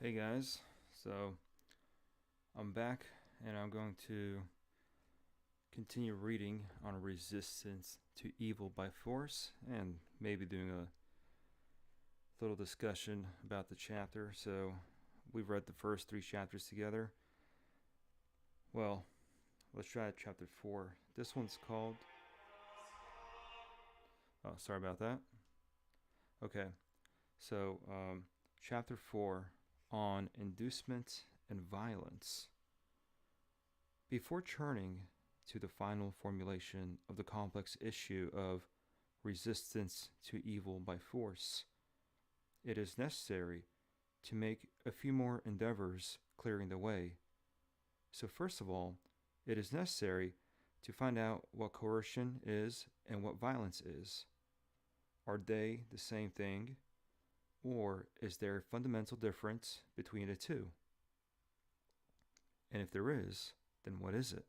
Hey guys, so I'm back and I'm going to continue reading on resistance to evil by force and maybe doing a little discussion about the chapter. So we've read the first three chapters together. Well, let's try chapter 4. This one's called. Oh, sorry about that. Okay, so chapter 4 on inducement and violence. Before turning to the final formulation of the complex issue of resistance to evil by force, it is necessary to make a few more endeavors clearing the way. So, first of all, it is necessary to find out what coercion is and what violence is. Are they the same thing, or is there a fundamental difference between the two? And if there is, then what is it?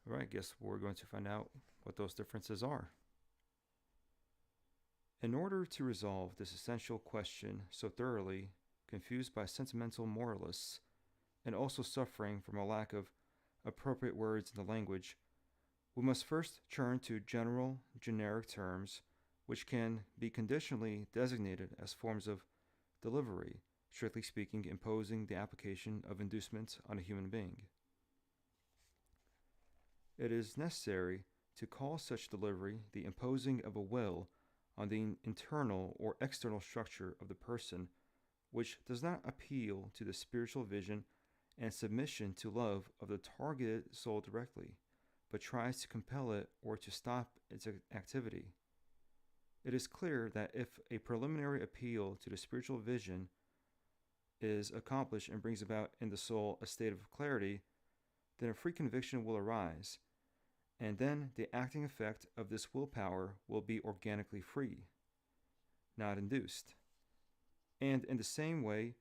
All right, guess we're going to find out what those differences are. In order to resolve this essential question so thoroughly, confused by sentimental moralists, and also suffering from a lack of appropriate words in the language, we must first turn to general, generic terms which can be conditionally designated as forms of delivery, strictly speaking, imposing the application of inducements on a human being. It is necessary to call such delivery the imposing of a will on the internal or external structure of the person, which does not appeal to the spiritual vision and submission to love of the targeted soul directly, but tries to compel it or to stop its activity. It is clear that if a preliminary appeal to the spiritual vision is accomplished and brings about in the soul a state of clarity, then a free conviction will arise, and then the acting effect of this willpower will be organically free, not induced. And in the same way,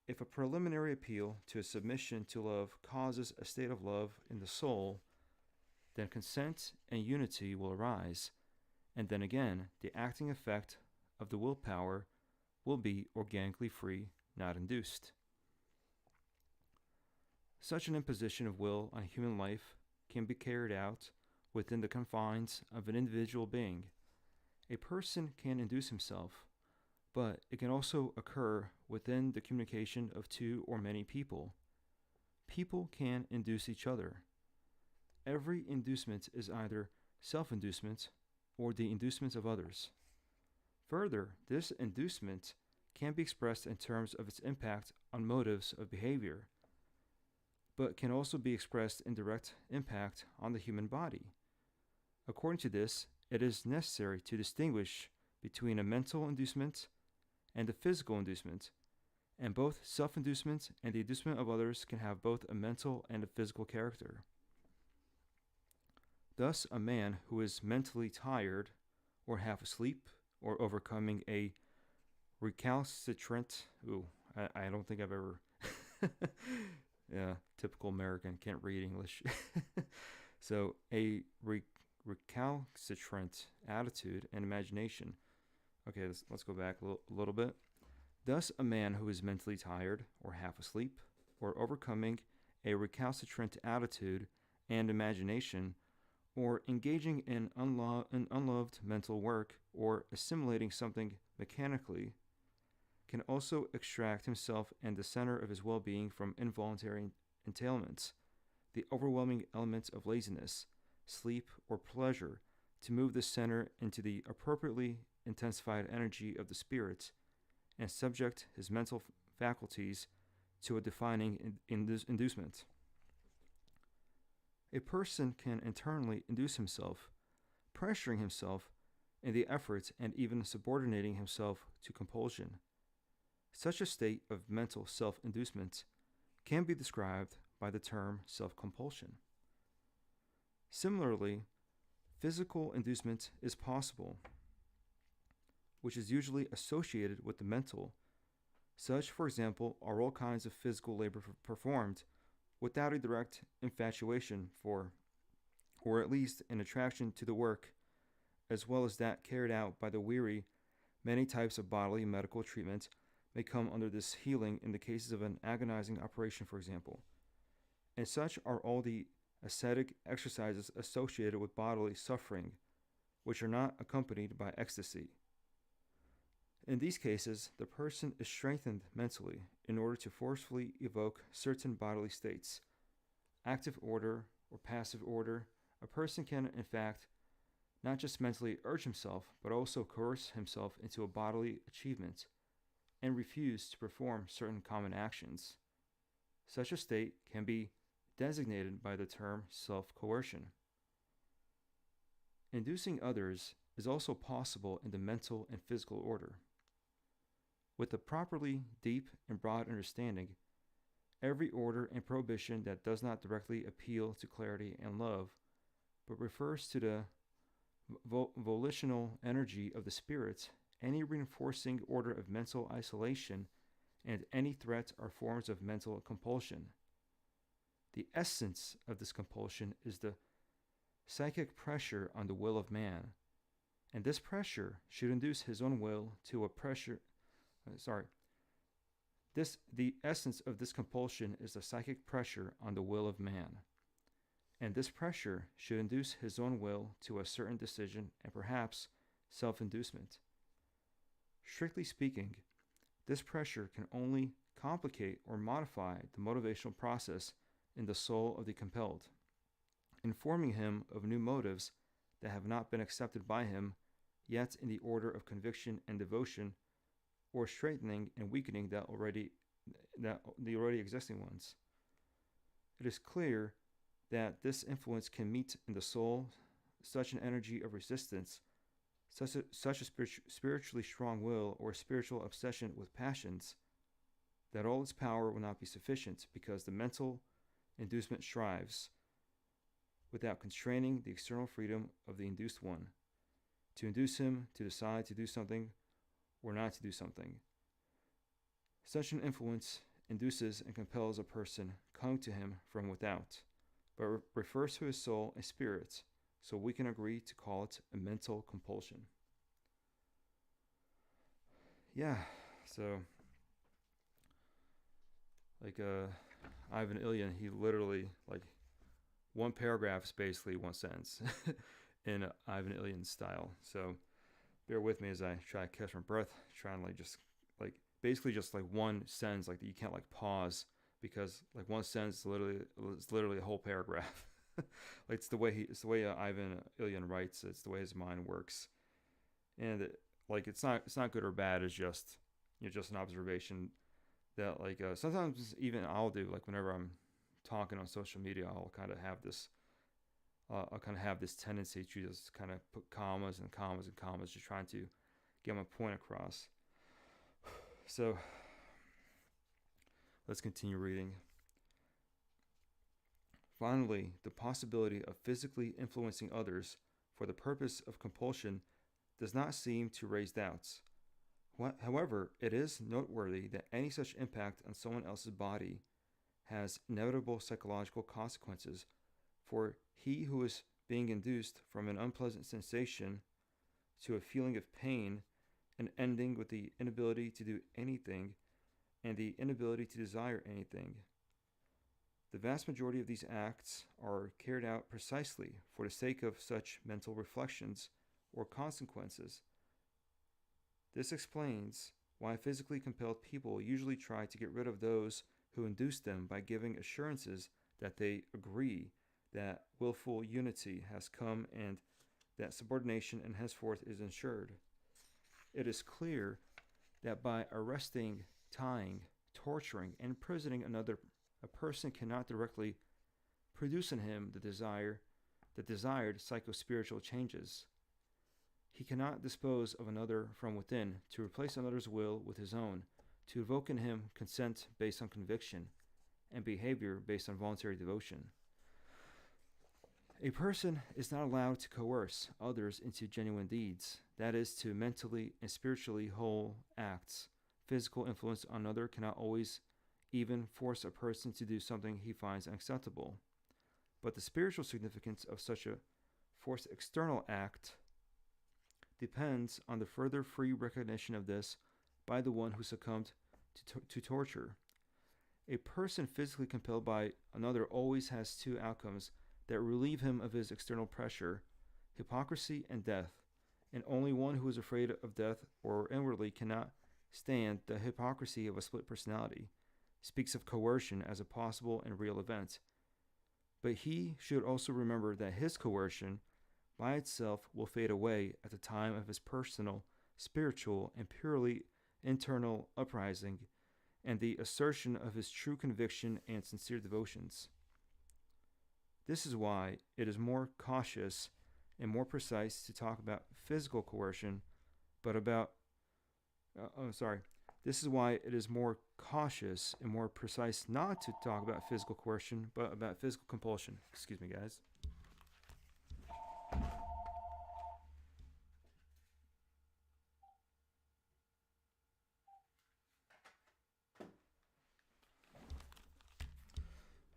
if a preliminary appeal to a submission to love causes a state of love in the soul, then consent and unity will arise, and then again the acting effect of the willpower will be organically free, not induced. Such an imposition of will on human life can be carried out within the confines of an individual being. A person can induce himself, but it can also occur within the communication of two or many people. People can induce each other. Every inducement is either self-inducement or the inducement of others. Further, this inducement can be expressed in terms of its impact on motives of behavior, but can also be expressed in direct impact on the human body. According to this, it is necessary to distinguish between a mental inducement and a physical inducement, and both self-inducement and the inducement of others can have both a mental and a physical character. Thus, a man who is mentally tired, or half asleep, or overcoming a recalcitrant, I don't think I've ever, yeah, typical American, can't read English. So, a recalcitrant attitude and imagination. Okay, let's go back a little bit. Thus, a man who is mentally tired, or half asleep, or overcoming a recalcitrant attitude and imagination, or engaging in unloved mental work, or assimilating something mechanically, can also extract himself and the center of his well-being from involuntary entailments, the overwhelming elements of laziness, sleep, or pleasure, to move the center into the appropriately intensified energy of the spirit, and subject his mental faculties to a defining inducement. A person can internally induce himself, pressuring himself in the effort and even subordinating himself to compulsion. Such a state of mental self-inducement can be described by the term self-compulsion. Similarly, physical inducement is possible, which is usually associated with the mental. Such, for example, are all kinds of physical labor performed without a direct infatuation for, or at least an attraction to the work, as well as that carried out by the weary, many types of bodily medical treatment may come under this healing in the cases of an agonizing operation, for example. And such are all the ascetic exercises associated with bodily suffering, which are not accompanied by ecstasy. In these cases, the person is strengthened mentally in order to forcefully evoke certain bodily states. Active order or passive order, a person can, in fact, not just mentally urge himself, but also coerce himself into a bodily achievement and refuse to perform certain common actions. Such a state can be designated by the term self-coercion. Inducing others is also possible in the mental and physical order. With a properly deep and broad understanding, every order and prohibition that does not directly appeal to clarity and love, but refers to the volitional energy of the spirit, any reinforcing order of mental isolation, and any threat are forms of mental compulsion. The essence of this compulsion is the psychic pressure on the will of man, and this pressure should induce his own will to a pressure. The essence of this compulsion is the psychic pressure on the will of man, and this pressure should induce his own will to a certain decision and perhaps self-inducement. Strictly speaking, this pressure can only complicate or modify the motivational process in the soul of the compelled, informing him of new motives that have not been accepted by him yet in the order of conviction and devotion, or strengthening and weakening the already existing ones. It is clear that this influence can meet in the soul such an energy of resistance, such a spiritually strong will or spiritual obsession with passions, that all its power will not be sufficient because the mental inducement strives, without constraining the external freedom of the induced one, to induce him to decide to do something or not to do something. Such an influence induces and compels a person coming to him from without, but refers to his soul and spirit, so we can agree to call it a mental compulsion. Yeah, so Ivan Ilyin, he literally, one paragraph is basically one sentence in Ivan Ilyin style. So bear with me as I try to catch my breath, trying to basically just one sentence, that you can't pause, because one sentence is literally a whole paragraph. It's the way Ivan Ilyin writes. It's the way his mind works, and it's not good or bad. It's just just an observation that sometimes even I'll do, whenever I'm talking on social media, I'll kind of have this tendency to just kind of put commas and commas and commas, just trying to get my point across. So let's continue reading. Finally, the possibility of physically influencing others for the purpose of compulsion does not seem to raise doubts. However, it is noteworthy that any such impact on someone else's body has inevitable psychological consequences, for he who is being induced from an unpleasant sensation to a feeling of pain and ending with the inability to do anything and the inability to desire anything. The vast majority of these acts are carried out precisely for the sake of such mental reflections or consequences. This explains why physically compelled people usually try to get rid of those who induce them by giving assurances that they agree that willful unity has come and that subordination and henceforth is ensured. It is clear that by arresting, tying, torturing, and imprisoning another, a person cannot directly produce in him the desired psychospiritual changes. He cannot dispose of another from within to replace another's will with his own, to evoke in him consent based on conviction and behavior based on voluntary devotion. A person is not allowed to coerce others into genuine deeds, that is, to mentally and spiritually whole acts. Physical influence on another cannot always even force a person to do something he finds unacceptable. But the spiritual significance of such a forced external act depends on the further free recognition of this by the one who succumbed to torture. A person physically compelled by another always has two outcomes that relieve him of his external pressure: hypocrisy and death. And only one who is afraid of death or inwardly cannot stand the hypocrisy of a split personality speaks of coercion as a possible and real event. But he should also remember that his coercion by itself will fade away at the time of his personal, spiritual, and purely internal uprising and the assertion of his true conviction and sincere devotions. This is why it is more cautious and more precise to talk about physical coercion, but about this is why it is more cautious and more precise not to talk about physical coercion, but about physical compulsion. Excuse me, guys.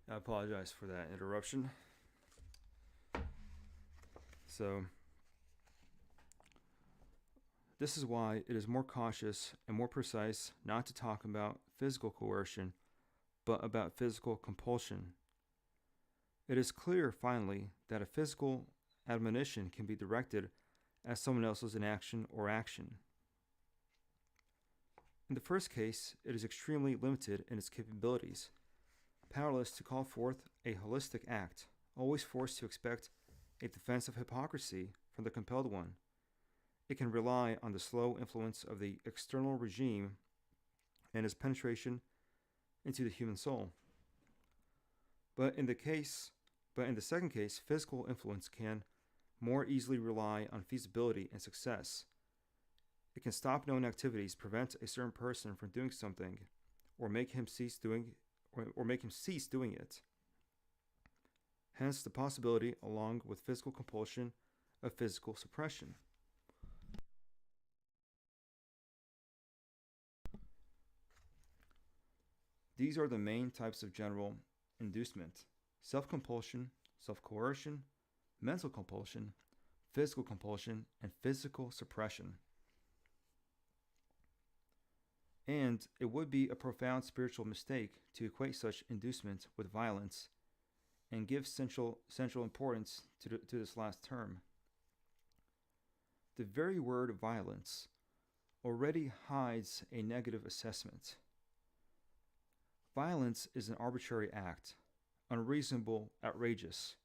I apologize for that interruption. So, this is why it is more cautious and more precise not to talk about physical coercion, but about physical compulsion. It is clear, finally, that a physical admonition can be directed at someone else's inaction or action. In the first case, it is extremely limited in its capabilities, powerless to call forth a holistic act, always forced to expect a defense of hypocrisy from the compelled one. It can rely on the slow influence of the external regime and its penetration into the human soul. But in the second case, physical influence can more easily rely on feasibility and success. It can stop known activities, prevent a certain person from doing something, or make him cease doing it. Hence the possibility, along with physical compulsion, of physical suppression. These are the main types of general inducement: self-compulsion, self-coercion, mental compulsion, physical compulsion, and physical suppression. And it would be a profound spiritual mistake to equate such inducement with violence and give central importance to this last term. The very word violence already hides a negative assessment. Violence is an arbitrary act, unreasonable, outrageous.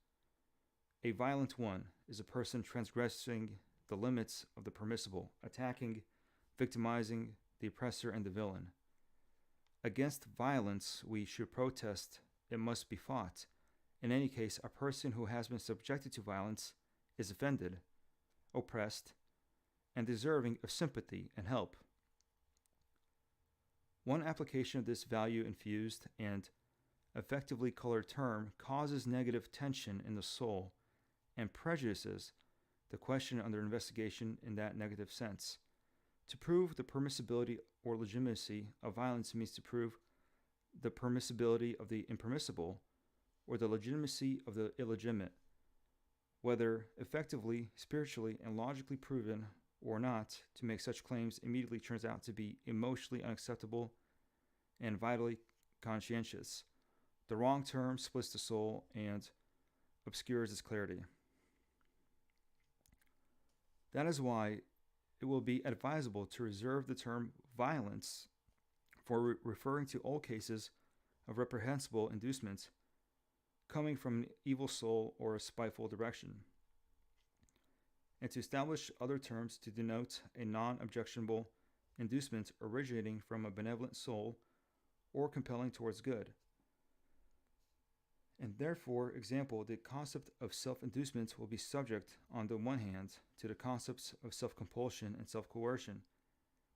A violent one is a person transgressing the limits of the permissible, attacking, victimizing the oppressor and the villain. Against violence we should protest. It must be fought. In any case, a person who has been subjected to violence is offended, oppressed, and deserving of sympathy and help. One application of this value-infused and effectively colored term causes negative tension in the soul and prejudices the question under investigation in that negative sense. To prove the permissibility or legitimacy of violence means to prove the permissibility of the impermissible or the legitimacy of the illegitimate. Whether effectively, spiritually, and logically proven or not, to make such claims immediately turns out to be emotionally unacceptable and vitally conscientious. The wrong term splits the soul and obscures its clarity. That is why it will be advisable to reserve the term violence for referring to all cases of reprehensible inducement coming from an evil soul or a spiteful direction, and to establish other terms to denote a non-objectionable inducement originating from a benevolent soul or compelling towards good. And therefore, example, the concept of self-inducement will be subject, on the one hand, to the concepts of self-compulsion and self-coercion,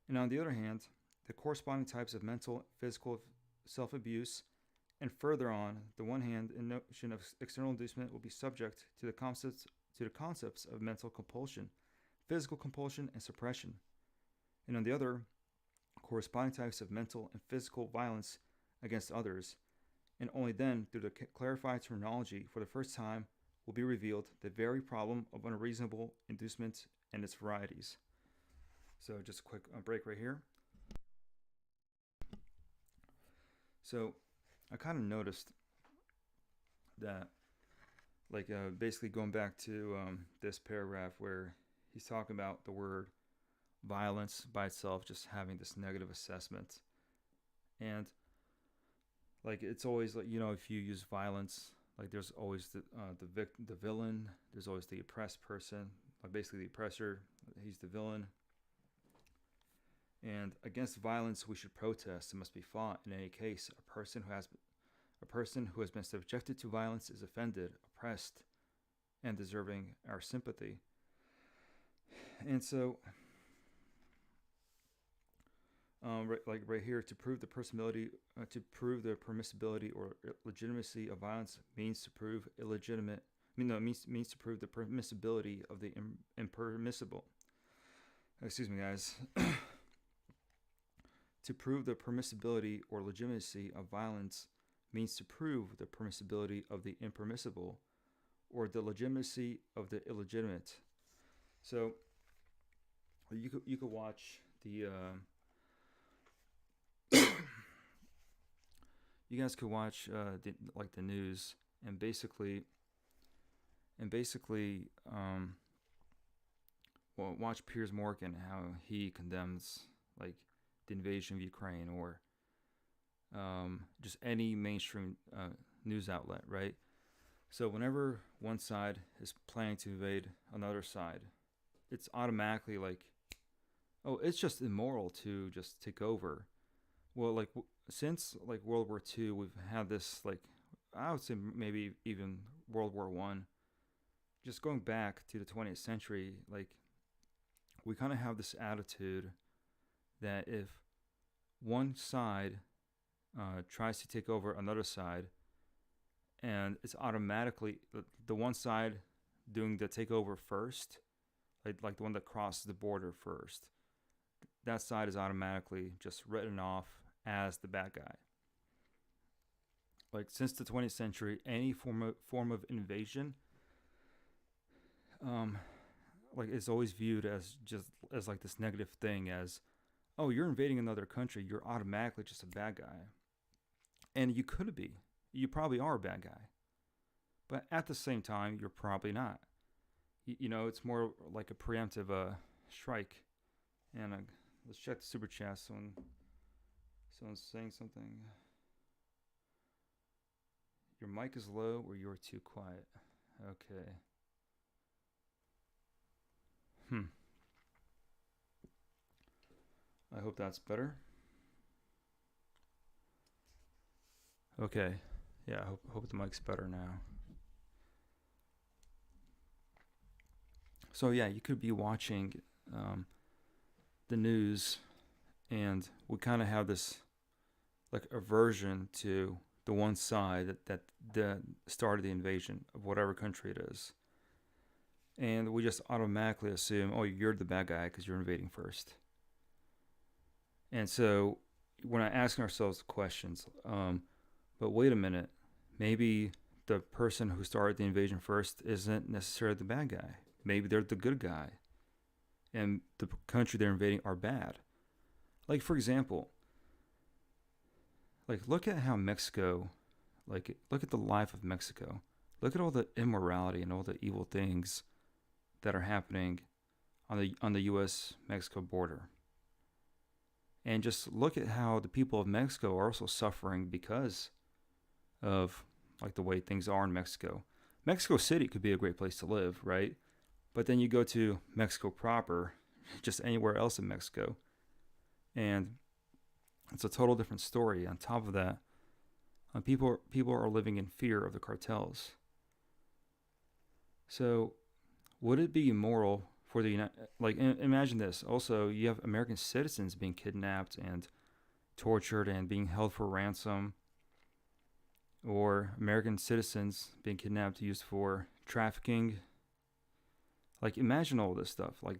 and on the other hand, the corresponding types of mental, physical self-abuse, and further on, the one hand, the notion of external inducement will be subject to the concepts of mental compulsion, physical compulsion, and suppression, and on the other, corresponding types of mental and physical violence against others. And only then, through the clarified terminology, for the first time, will be revealed the very problem of unreasonable inducement and its varieties. So just a quick break right here. So I kind of noticed that, like, basically going back to this paragraph where he's talking about the word violence by itself just having this negative assessment. And, like, it's always, like, if you use violence, like, there's always the villain, there's always the oppressed person, like, basically the oppressor, he's the villain. And against violence we should protest. It must be fought. In any case, a person who has been subjected to violence is offended, oppressed, and deserving our sympathy. And so, right here, to prove the permissibility or legitimacy of violence means to prove illegitimate. Means to prove the permissibility of the impermissible. Excuse me, guys. To prove the permissibility or legitimacy of violence means to prove the permissibility of the impermissible or the legitimacy of the illegitimate. So you could watch the you guys could watch the news and basically watch Piers Morgan, how he condemns like the invasion of Ukraine, or just any mainstream news outlet, right? So whenever one side is planning to invade another side, it's automatically like, oh, it's just immoral to just take over. Well, like since like World War II, we've had this, like, I would say maybe even World War One. Just going back to the 20th century, like we kind of have this attitude that if one side tries to take over another side, and it's automatically the one side doing the takeover first, like the one that crosses the border first, that side is automatically just written off as the bad guy. Like since the 20th century, any form of invasion, like it's always viewed as like this negative thing, as, oh, you're invading another country, you're automatically just a bad guy. And you could be. You probably are a bad guy. But at the same time, you're probably not. It's more like a preemptive strike. And let's check the super chat. Someone's saying something. Your mic is low or you're too quiet. Okay. I hope that's better. Okay. Yeah, I hope the mic's better now. So yeah, you could be watching the news, and we kind of have this like aversion to the one side that started the invasion of whatever country it is. And we just automatically assume, oh, you're the bad guy because you're invading first. And so we're not asking ourselves questions. But wait a minute, maybe the person who started the invasion first isn't necessarily the bad guy. Maybe they're the good guy, and the country they're invading are bad. Like, for example, like look at how Mexico, look at the life of Mexico. Look at all the immorality and all the evil things that are happening on the U.S.-Mexico border. And just look at how the people of Mexico are also suffering because of like the way things are in Mexico. Mexico City could be a great place to live, right? But then you go to Mexico proper, just anywhere else in Mexico, and it's a total different story. On top of that, people are living in fear of the cartels. So, would it be immoral for the imagine this? Also, you have American citizens being kidnapped and tortured and being held for ransom, or American citizens being kidnapped, used for trafficking. Like, imagine all this stuff. Like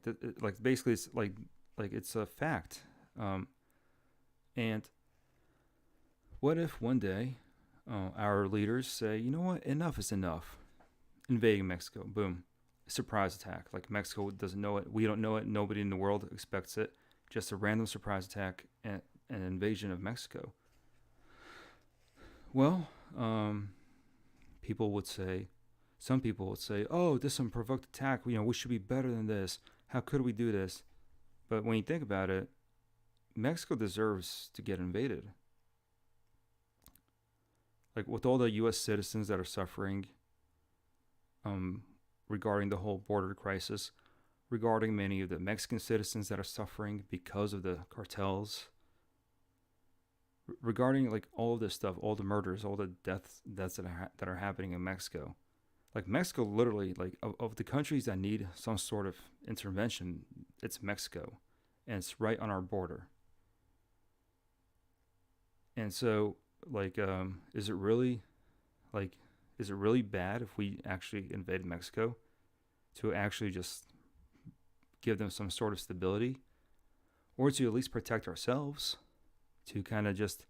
basically, it's like it's a fact. And what if one day our leaders say, you know what, enough is enough. Invading Mexico, boom, surprise attack. Like Mexico doesn't know it, we don't know it, nobody in the world expects it. Just a random surprise attack and an invasion of Mexico. Well, people would say, some people would say, "Oh, this is an unprovoked attack. We should be better than this. How could we do this?" But when you think about it, Mexico deserves to get invaded. Like with all the U.S. citizens that are suffering, regarding the whole border crisis, regarding many of the Mexican citizens that are suffering because of the cartels, regarding like all of this stuff, all the murders, all the deaths that are happening in Mexico. Like Mexico, literally, like of the countries that need some sort of intervention, it's Mexico, and it's right on our border. And so, like, is it really, like, is it really bad if we actually invaded Mexico to actually just give them some sort of stability, or to at least protect ourselves, to kind of just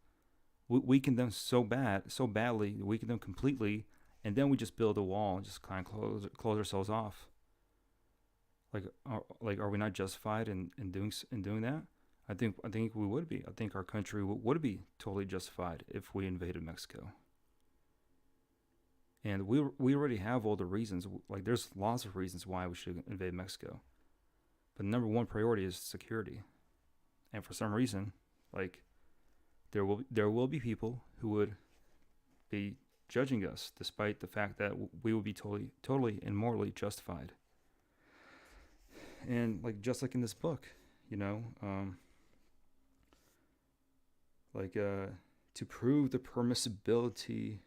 weaken them so badly, weaken them completely, and then we just build a wall and just kind of close ourselves off. Are we not justified in doing that? I think we would be. I think our country would be totally justified if we invaded Mexico. And we already have all the reasons. Like there's lots of reasons why we should invade Mexico. But the number one priority is security. And for some reason, like there will be people who would be judging us, despite the fact that we would be totally and morally justified. And like just like in this book, you know, to prove the permissibility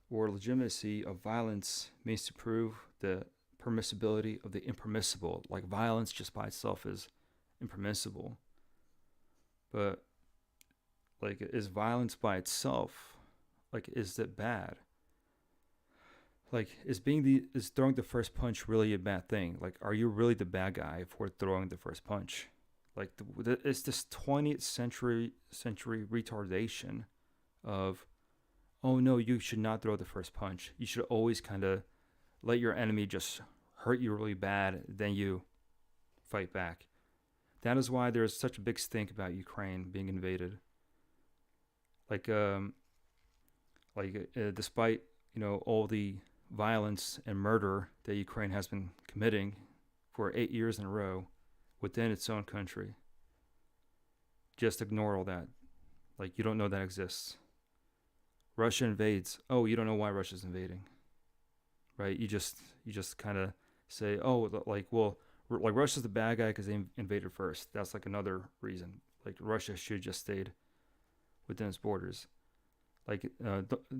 or legitimacy of violence means to prove the permissibility of the impermissible. Like violence just by itself is impermissible. But like, is violence by itself, like, is it bad? Like, is throwing the first punch really a bad thing? Like, are you really the bad guy for throwing the first punch? Like, it's this 20th century retardation of, oh no, you should not throw the first punch. You should always kind of let your enemy just hurt you really bad, then you fight back. That is why there's such a big stink about Ukraine being invaded. Like, despite all the violence and murder that Ukraine has been committing for 8 years in a row within its own country, just ignore all that. Like, you don't know that exists. Russia invades. Oh, you don't know why Russia's invading, right? You just kind of say, oh, like Russia's the bad guy because they invaded first. That's like another reason. Like Russia should just stayed within its borders. Like,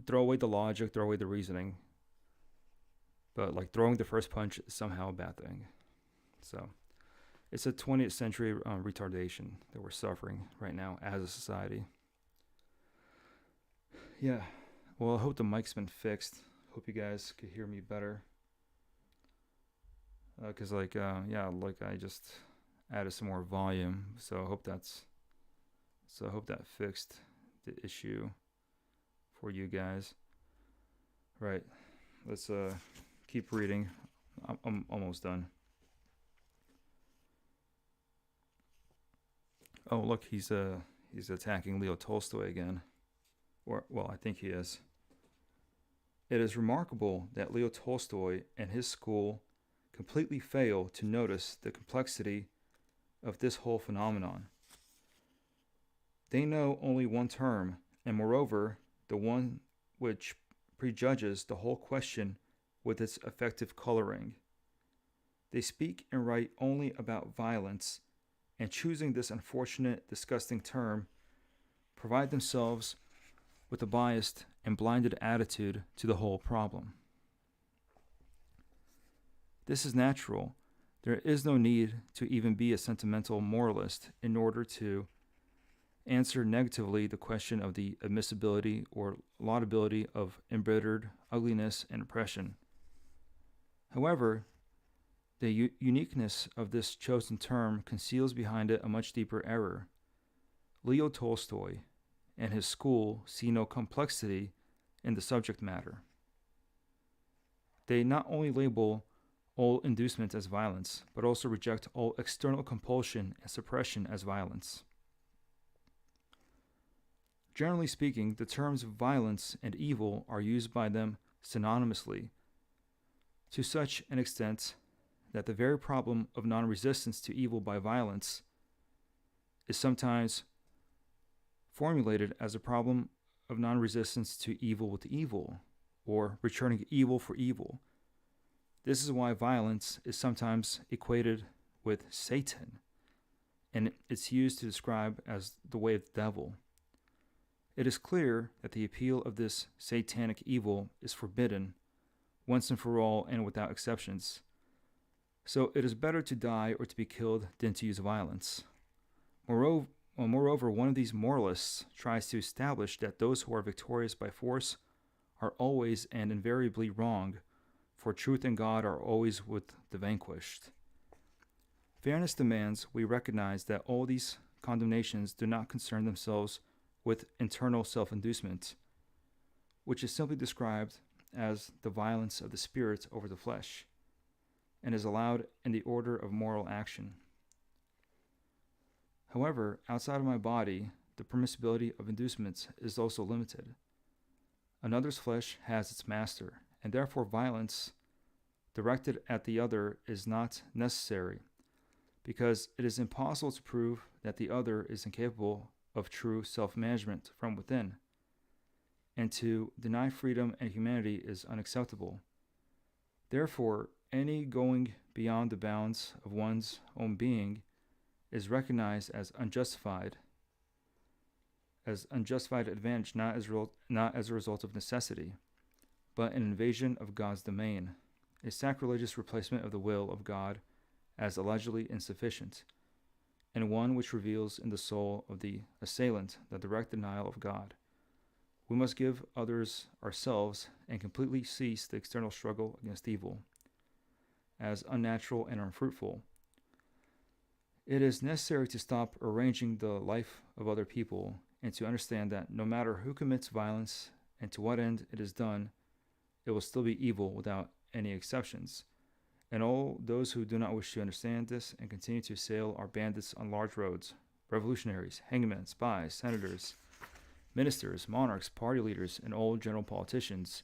throw away the logic, throw away the reasoning. But like throwing the first punch is somehow a bad thing. So it's a 20th century retardation that we're suffering right now as a society. Yeah. Well, I hope the mic's been fixed. Hope you guys could hear me better. Cause like I just added some more volume, so I hope that fixed the issue for you guys. Right. Let's keep reading. I'm almost done. Oh, look, he's attacking Leo Tolstoy again. Or, well, I think he is. It is remarkable that Leo Tolstoy and his school completely fail to notice the complexity of this whole phenomenon. They know only one term, and moreover, the one which prejudges the whole question with its effective coloring. They speak and write only about violence, and choosing this unfortunate, disgusting term, provide themselves with a biased and blinded attitude to the whole problem. This is natural. There is no need to even be a sentimental moralist in order to answer negatively the question of the admissibility or laudability of embittered ugliness and oppression. However, the uniqueness of this chosen term conceals behind it a much deeper error. Leo Tolstoy and his school see no complexity in the subject matter. They not only label all inducement as violence, but also reject all external compulsion and suppression as violence. Generally speaking, the terms violence and evil are used by them synonymously, to such an extent that the very problem of non-resistance to evil by violence is sometimes formulated as a problem of non-resistance to evil with evil, or returning evil for evil. This is why violence is sometimes equated with Satan, and it's used to describe as the way of the devil. It is clear that the appeal of this satanic evil is forbidden, once and for all and without exceptions. So it is better to die or to be killed than to use violence. Moreover, one of these moralists tries to establish that those who are victorious by force are always and invariably wrong, for truth and God are always with the vanquished. Fairness demands we recognize that all these condemnations do not concern themselves with internal self-inducement, which is simply described as the violence of the spirit over the flesh, and is allowed in the order of moral action. However, outside of my body, the permissibility of inducements is also limited. Another's flesh has its master, and therefore violence directed at the other is not necessary, because it is impossible to prove that the other is incapable of true self-management from within, and to deny freedom and humanity is unacceptable. Therefore, any going beyond the bounds of one's own being is recognized as unjustified advantage, not as a result of necessity, but an invasion of God's domain, a sacrilegious replacement of the will of God as allegedly insufficient, and one which reveals in the soul of the assailant the direct denial of God. We must give others ourselves and completely cease the external struggle against evil, as unnatural and unfruitful. It is necessary to stop arranging the life of other people and to understand that no matter who commits violence and to what end it is done, it will still be evil without any exceptions. And all those who do not wish to understand this and continue to assail are bandits on large roads, revolutionaries, hangmen, spies, senators, ministers, monarchs, party leaders, and old general politicians.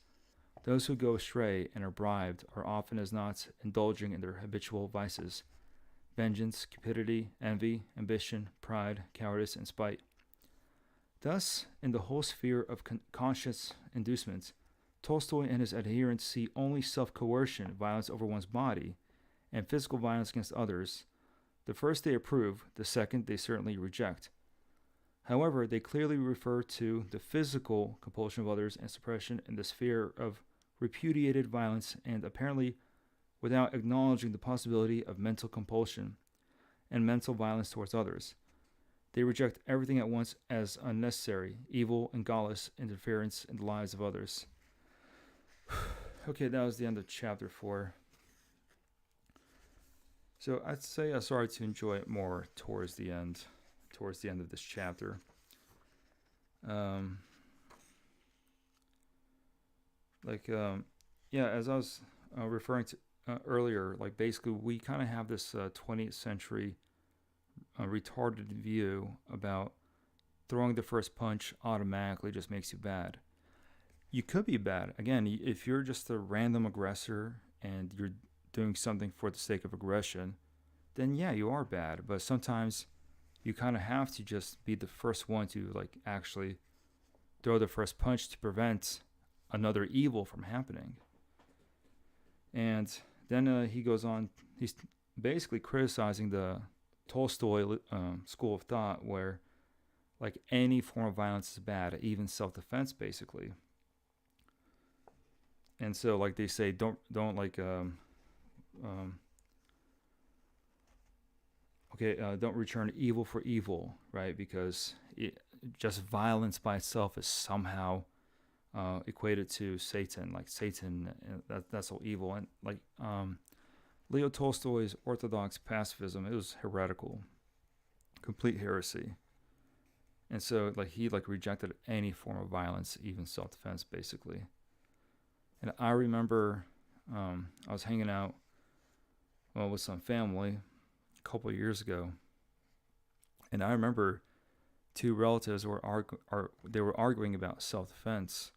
Those who go astray and are bribed are often as not indulging in their habitual vices: vengeance, cupidity, envy, ambition, pride, cowardice, and spite. Thus, in the whole sphere of conscious inducements, Tolstoy and his adherents see only self-coercion, violence over one's body, and physical violence against others. The first they approve, the second they certainly reject. However, they clearly refer to the physical compulsion of others and suppression in the sphere of repudiated violence, and apparently without acknowledging the possibility of mental compulsion and mental violence towards others. They reject everything at once as unnecessary, evil, and godless interference in the lives of others. Okay, that was the end of chapter 4. So I'd say I started to enjoy it more towards the end of this chapter. As I was referring to earlier, like basically we kind of have this 20th century retarded view about throwing the first punch automatically just makes you bad. You could be bad. Again, if you're just a random aggressor and you're doing something for the sake of aggression, then yeah, you are bad. But sometimes you kind of have to just be the first one to like actually throw the first punch to prevent another evil from happening. And then he goes on, he's basically criticizing the Tolstoy school of thought, where like any form of violence is bad, even self-defense basically. And so like they say, don't return evil for evil, right? Because just violence by itself is somehow equated to Satan, like Satan, that's all evil. And like Leo Tolstoy's orthodox pacifism, it was heretical, complete heresy. And so like he like rejected any form of violence, even self-defense basically. And I remember I was hanging out with some family a couple of years ago, and I remember two relatives they were arguing about self-defense,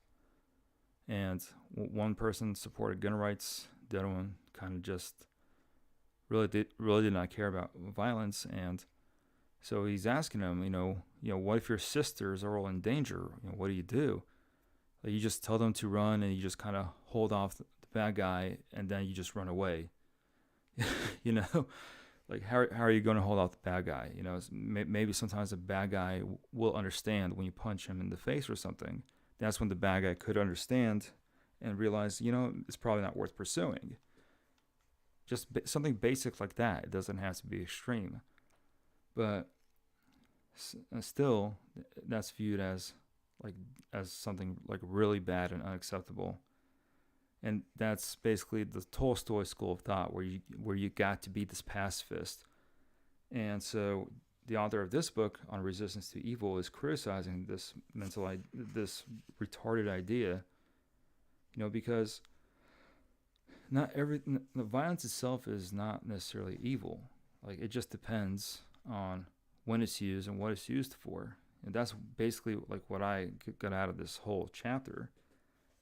and one person supported gun rights, the other one kind of just really did not care about violence. And so he's asking him, what if your sisters are all in danger? What do you do? Like, you just tell them to run, and you just kind of hold off the bad guy, and then you just run away. Like, how are you going to hold off the bad guy? Maybe sometimes the bad guy will understand when you punch him in the face or something. That's when the bad guy could understand and realize, it's probably not worth pursuing. Just something basic like that. It doesn't have to be extreme. But still, that's viewed as something like really bad and unacceptable. And that's basically the Tolstoy school of thought, where you got to be this pacifist. And so the author of this book on resistance to evil is criticizing this this retarded idea, because the violence itself is not necessarily evil. Like, it just depends on when it's used and what it's used for. And that's basically like what I got out of this whole chapter,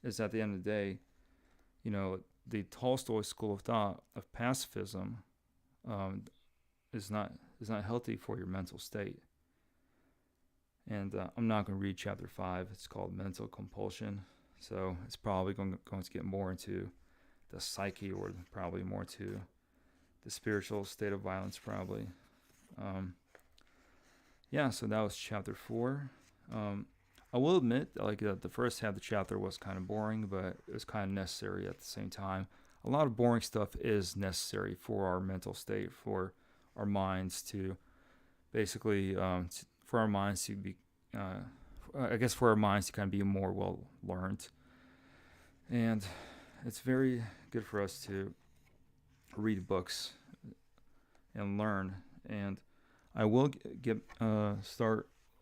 is at the end of the day, the Tolstoy school of thought of pacifism is not healthy for your mental state. And I'm not going to read chapter 5. It's called Mental Compulsion. So it's probably going to get more into the psyche, or probably more to the spiritual state of violence, probably. So that was chapter 4. I will admit, the first half of the chapter was kind of boring, but it was kind of necessary at the same time. A lot of boring stuff is necessary for our mental state, for our minds to basically, for our minds to be, for our minds to kind of be more well learned. And it's very good for us to read books and learn. And I will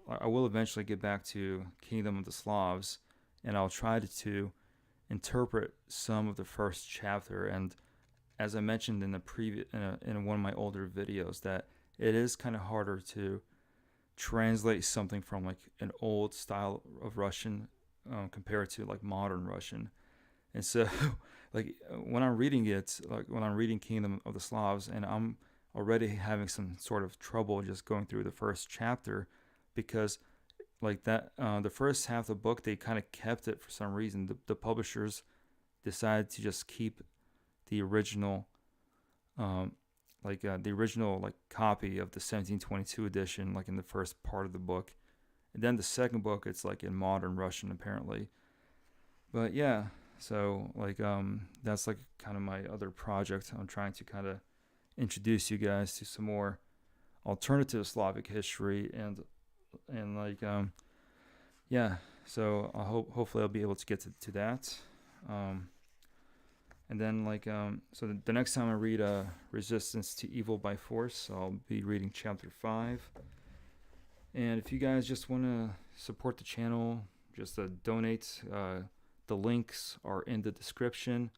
I will eventually get back to Kingdom of the Slavs, and I'll try to interpret some of the first chapter. And as I mentioned in in one of my older videos, that it is kind of harder to translate something from like an old style of Russian compared to like modern Russian. And so, like, when I'm reading Kingdom of the Slavs, and I'm already having some sort of trouble just going through the first chapter, because like that the first half of the book, they kind of kept it for some reason. The publishers decided to just keep the original the original copy of the 1722 edition, like in the first part of the book, and then the second book, it's like in modern Russian apparently. But yeah, so that's like kind of my other project. I'm trying to kind of introduce you guys to some more alternative Slavic history, and so I hopefully I'll be able to get to that. And then so the next time I read Resistance to Evil by Force, I'll be reading chapter 5. And if you guys just want to support the channel, just donate. The links are in the description.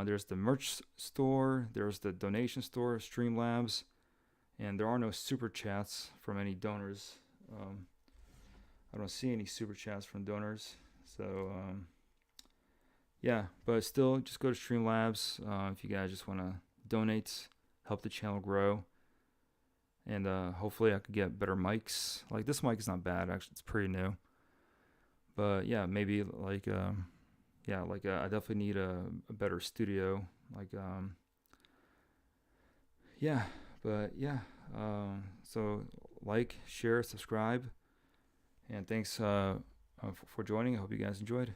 There's the merch store, there's the donation store, Streamlabs, and there are no super chats from any donors. I don't see any super chats from donors, so but still, just go to Streamlabs if you guys just want to donate, help the channel grow, and hopefully I could get better mics. Like, this mic is not bad, actually, it's pretty new, but yeah, maybe I definitely need a better studio, so share, subscribe, and thanks for joining. I hope you guys enjoyed.